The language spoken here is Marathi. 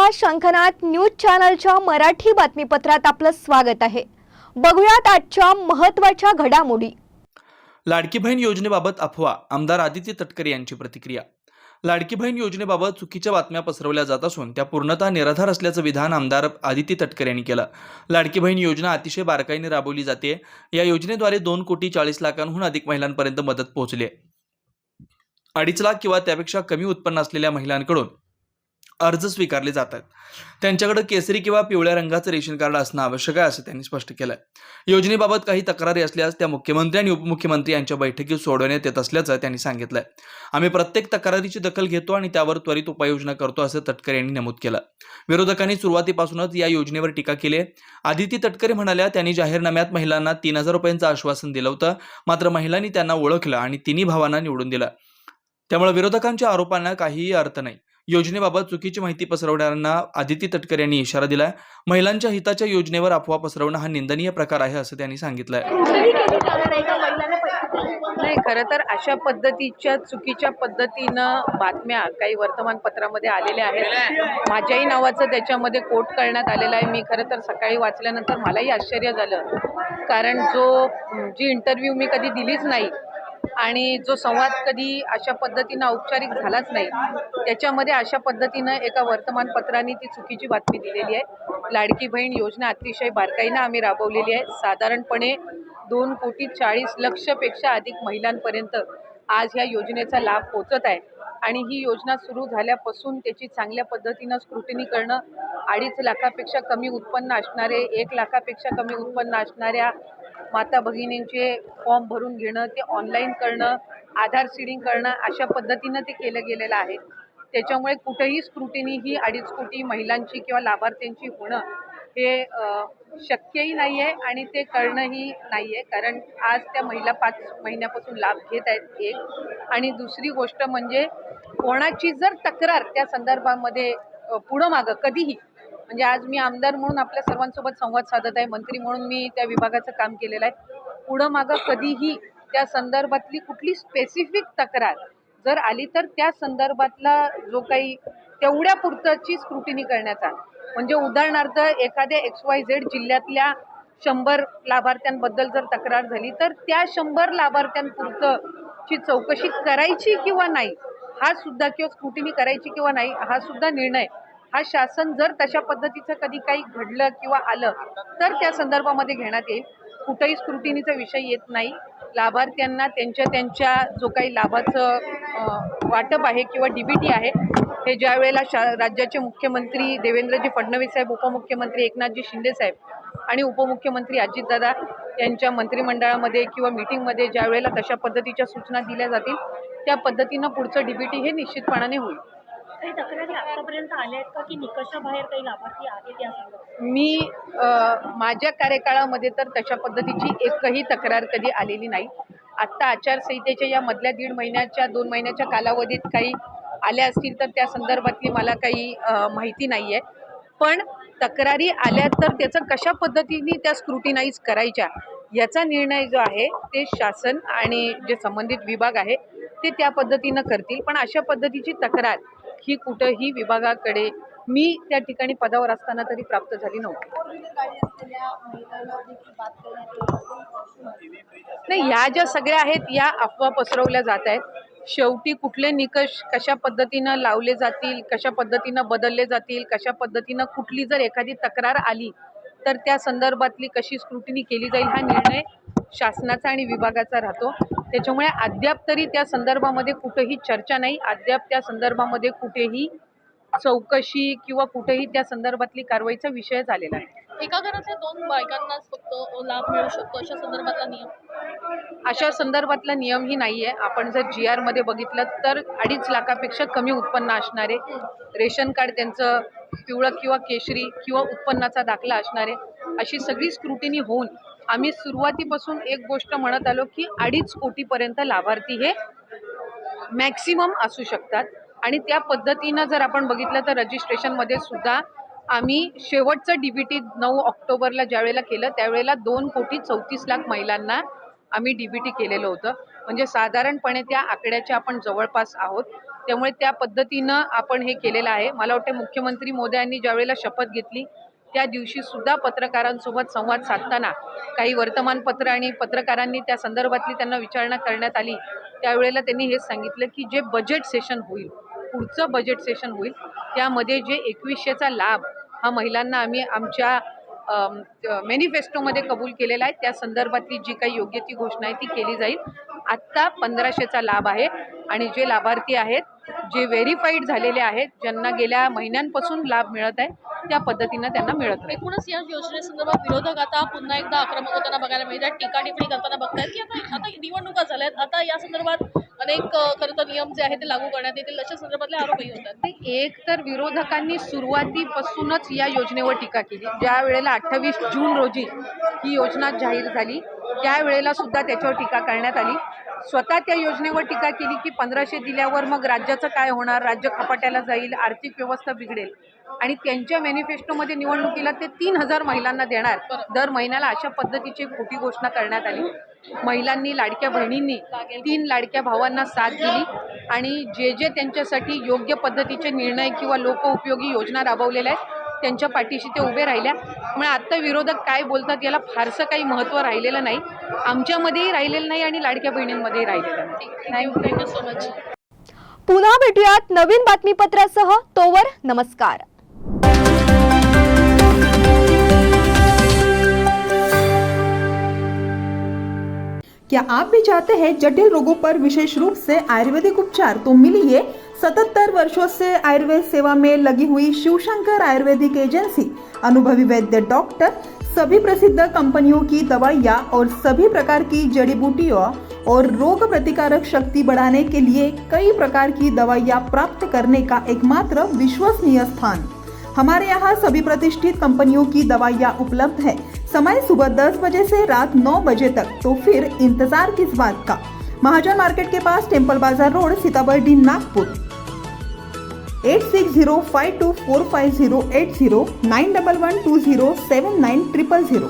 नमस्कार, शंखनाद न्यूज चॅनलच्या मराठी बातमीपत्रात आपलं स्वागत आहे। बघूयात आजच्या महत्त्वाच्या घडामोडी। लाडकी बहीण योजनेबाबत अफवा, आमदार आदित्य तटकरे यांची प्रतिक्रिया। लाडकी बहीण योजनेबाबत चुकीच्या बातम्या पसरवल्या जात असून त्या पूर्णतः निराधार असल्याचं विधान आमदार आदित्य तटकरे यांनी केलं। लाडकी बहीण योजना अतिशय बारकाईने राबवली जाते। या योजनेद्वारे 2,40,00,000हून अधिक महिलांपर्यंत मदत पोहोचली आहे। 2.5 लाख किंवा त्यापेक्षा कमी उत्पन्न असलेल्या महिलांकडून अर्ज स्वीकारले जातात। त्यांच्याकडे केसरी किंवा पिवळ्या रंगाचं रेशन कार्ड असणं आवश्यक आहे, असं त्यांनी स्पष्ट केलं। योजनेबाबत काही तक्रारी असल्यास त्या मुख्यमंत्री आणि उपमुख्यमंत्री यांच्या बैठकीत सोडवण्यात येत असल्याचं त्यांनी सांगितलंय। आम्ही प्रत्येक तक्रारीची दखल घेतो आणि त्यावर त्वरित उपाययोजना करतो, असं तटकरे यांनी नमूद केलं। विरोधकांनी सुरुवातीपासूनच या योजनेवर टीका केली। आदिती तटकरे म्हणाल्या, त्यांनी जाहीरनाम्यात महिलांना 3,000 रुपयांचं आश्वासन दिलं होतं, मात्र महिलांनी त्यांना ओळखलं आणि तिन्ही भावांना निवडून दिलं। त्यामुळे विरोधकांच्या आरोपांना काहीही अर्थ नाही। योजनेबाबत चुकीची माहिती पसरवणाऱ्यांना आदिती तटकरे यांनी इशारा दिलाय। महिलांच्या हिताच्या योजनेवर अफवा पसरवणं हा निंदनीय प्रकार आहे, असं त्यांनी सांगितलंय। नाही, खरं तर अशा पद्धतीच्या चुकीच्या पद्धतीनं बातम्या काही वर्तमानपत्रामध्ये आलेल्या आहेत। माझ्याही नावाचं त्याच्यामध्ये कोट करण्यात आलेलं आहे। मी खरं तर सकाळी वाचल्यानंतर मलाही आश्चर्य झालं, कारण जी इंटरव्ह्यू मी कधी दिलीच नाही आणि जो संवाद कधी अशा पद्धतीनं औपचारिक झालाच नाही, त्याच्यामध्ये अशा पद्धतीनं एका वर्तमानपत्राने ती चुकीची बातमी दिलेली आहे। लाडकी बहीण योजना अतिशय बारकाईनं आम्ही राबवलेली आहे। साधारणपणे 2,40,00,000 पेक्षा अधिक महिलांपर्यंत आज ह्या योजनेचा लाभ पोहोचत आहे आणि ही योजना सुरू झाल्यापासून त्याची चांगल्या पद्धतीनं स्क्रुटिनी करणं, 2.5 लाखापेक्षा कमी उत्पन्न असणारे, 1 लाखापेक्षा कमी उत्पन्न असणाऱ्या माता भगिनींचे फॉर्म भरून घेणं, ते ऑनलाईन करणं, आधार सीडिंग करणं, अशा पद्धतीनं ते केलं गेलेलं आहे। त्याच्यामुळे कुठेही स्क्रुटिनी ही 2.5 कोटी महिलांची किंवा लाभार्थ्यांची होणं हे शक्यही नाही आहे आणि ते करणंही नाही आहे, कारण आज त्या महिला 5 महिन्यापासून लाभ घेत आहेत, एक। आणि दुसरी गोष्ट म्हणजे कोणाची जर तक्रार त्या संदर्भामध्ये पुढं मागं कधीही, म्हणजे आज मी आमदार म्हणून आपल्या सर्वांसोबत संवाद साधत आहे, मंत्री म्हणून मी त्या विभागाचं काम केलेलं आहे, पुढं मागं कधीही त्या संदर्भातली कुठली स्पेसिफिक तक्रार जर आली तर त्या संदर्भातला जो काही तेवढ्या पुरतची स्क्रुटिनी करण्याचा, म्हणजे उदाहरणार्थ एखाद्या XYZ जिल्ह्यातल्या 100 लाभार्थ्यांबद्दल जर तक्रार झाली तर त्या 100 लाभार्थ्यांपुरतची चौकशी करायची किंवा नाही हा सुद्धा, किंवा स्क्रुटिनी करायची किंवा नाही हा सुद्धा निर्णय हा शासन जर तशा पद्धतीचं कधी काही घडलं किंवा आलं तर त्या संदर्भामध्ये घेण्यात येईल। कुठेही स्क्रुटिनीचा विषय येत नाही। लाभार्थ्यांना त्यांच्या जो काही लाभाचं वाटप आहे किंवा DBT आहे, हे ज्या वेळेला राज्याचे मुख्यमंत्री देवेंद्रजी फडणवीस साहेब, उपमुख्यमंत्री एकनाथजी शिंदे साहेब आणि उपमुख्यमंत्री अजितदादा यांच्या मंत्रिमंडळामध्ये किंवा मीटिंगमध्ये ज्या वेळेला तशा पद्धतीच्या सूचना दिल्या जातील, त्या पद्धतीनं पुढचं DBT हे निश्चितपणाने होईल। काही तक्रारी आतापर्यंत आल्या आहेत का, की निकषाबाहेर काही लाभार्थी आहेत या संदर्भात? मी माझ्या कार्यकाळामध्ये तर तशा पद्धतीची एकही तक्रार कधी आलेली नाही। आत्ता आचारसंहितेच्या या मधल्या 1.5 महिन्याच्या 2 महिन्याच्या कालावधीत काही आल्या असतील तर त्या संदर्भातली मला काही माहिती नाही आहे, पण तक्रारी आल्या तर त्याचं कशा पद्धतीने त्या स्क्रुटिनाइज करायच्या याचा निर्णय जो आहे ते शासन आणि जे संबंधित विभाग आहे ते त्या पद्धतीनं करतील। पण अशा पद्धतीची तक्रार ही कुठंही विभागाकडे मी त्या ठिकाणी पदावर असताना तरी प्राप्त झाली नव्हती। नाही, ह्या ज्या सगळ्या आहेत या अफवा पसरवल्या जात आहेत। शेवटी कुठले निकष कशा पद्धतीनं लावले जातील, कशा पद्धतीनं बदलले जातील, कशा पद्धतीनं कुठली जर एखादी तक्रार आली तर त्या संदर्भातली कशी स्क्रुटिनी केली जाईल हा निर्णय शासनाचा आणि विभागाचा राहतो। त्याच्यामुळे अद्याप तरी त्या संदर्भामध्ये कुठेही चर्चा नाही, अद्याप त्या संदर्भामध्ये कुठेही चौकशी किंवा कुठेही त्या संदर्भातली कारवाईचा विषय झालेला आहे। एका घरातल्या 2 बायकांनाच फक्त लाभ मिळू शकतो अशा संदर्भातला नियम? अशा संदर्भातला नियमही नाही आहे। आपण जर GR मध्ये बघितलं तर 2.5 लाखापेक्षा कमी उत्पन्न असणारे, रेशन कार्ड त्यांचं पिवळं किंवा केशरी किंवा उत्पन्नाचा दाखला असणारे, अशी सगळी स्क्रुटिनी होऊन आम्ही सुरुवातीपासून एक गोष्ट म्हणत आलो की 2.5 कोटीपर्यंत लाभार्थी हे मॅक्सिमम असू शकतात आणि त्या पद्धतीनं जर आपण बघितलं तर रजिस्ट्रेशनमध्ये सुद्धा आम्ही शेवटचं DBT 9 ऑक्टोबरला ज्यावेळेला केलं त्यावेळेला 2,34,00,000 महिलांना आम्ही DBT केलेलं होतं। म्हणजे साधारणपणे त्या आकड्याच्या आपण जवळपास आहोत। त्यामुळे त्या पद्धतीनं आपण हे केलेलं आहे. मला वाटते मुख्यमंत्री महोदयांनी ज्यावेळेला शपथ घेतली त्या दिवशी सुद्धा पत्रकारांसोबत संवाद साधताना काही वर्तमानपत्र आणि पत्रकारांनी त्या संदर्भातली त्यांना विचारणा करण्यात आली. त्यावेळेला त्यांनी हेच सांगितलं की जे बजेट सेशन होईल, पुढचं बजेट सेशन होईल, त्यामध्ये जे 2100चा लाभ हा महिलांना आम्ही आमच्या मॅनिफेस्टोमध्ये कबूल केलेला आहे, त्या संदर्भातली जी काही योग्य ती घोषणा आहे ती केली जाईल. आत्ता 1500चा लाभ आहे आणि जे लाभार्थी आहेत, जे व्हेरीफाईड झालेले आहेत, ज्यांना गेल्या महिन्यांपासून लाभ मिळत आहे, त्या पद्धतीनं त्यांना मिळत आहे. एकूणच या योजनेसंदर्भात विरोधक आता पुन्हा एकदा आक्रमक होताना बघायला मिळतात, टीका टिप्पणी करताना बघतायत की आता निवडणुका झाल्यात, आता या संदर्भात अनेक खरं तर नियम जे आहेत ते लागू करण्यात येतील अशा संदर्भातले आरोपही होतात. एक तर विरोधकांनी सुरुवातीपासूनच या योजनेवर टीका केली. ज्या वेळेला 28 जून रोजी ही योजना जाहीर झाली त्यावेळेला सुद्धा त्याच्यावर टीका करण्यात आली. स्वतः त्या योजनेवर टीका केली की 1500 दिल्यावर मग राज्याचं काय होणार, राज्य खपाट्याला जाईल, आर्थिक व्यवस्था बिघडेल. आणि त्यांच्या मॅनिफेस्टोमध्ये निवडणुकीला ते 3000 महिलांना देणार दर महिन्याला, अशा पद्धतीची खोटी घोषणा करण्यात आली. महिलांनी, लाडक्या बहिणींनी 3 लाडक्या भावांना साथ दिली आणि जे त्यांच्यासाठी योग्य पद्धतीचे निर्णय किंवा लोकउपयोगी योजना राबवलेल्या आहेत त्यांच्या पाठीशी ते उभे राहिल्या. त्यामुळे आत्ता विरोधक काय बोलतात याला फारसं काही महत्त्व राहिलेलं नाही, आमच्यामध्येही राहिलेलं नाही आणि लाडक्या बहिणींमध्येही राहिलेलं नाही. Thank you so much. पुन्हा भेटूयात नवीन बातमीपत्रासह. तोवर नमस्कार. क्या आप भी चाहते हैं जटिल रोगों पर विशेष रूप से आयुर्वेदिक उपचार? तो मिलिए 77 वर्षों से आयुर्वेद सेवा में लगी हुई शिवशंकर आयुर्वेदिक एजेंसी। अनुभवी वैद्य डॉक्टर, सभी प्रसिद्ध कंपनियों की दवाइयाँ और सभी प्रकार की जड़ी बूटियों और रोग प्रतिकारक शक्ति बढ़ाने के लिए कई प्रकार की दवाइयाँ प्राप्त करने का एकमात्र विश्वसनीय स्थान। हमारे यहाँ सभी प्रतिष्ठित कंपनियों की दवाइयाँ उपलब्ध है। समय सुबह 10 बजे से रात 9 बजे तक, तो फिर इंतजार किस बात का। महाजन मार्केट के पास, टेम्पल बाजार रोड, सीताबर्डी, नागपुर। 8605245080 9112079000।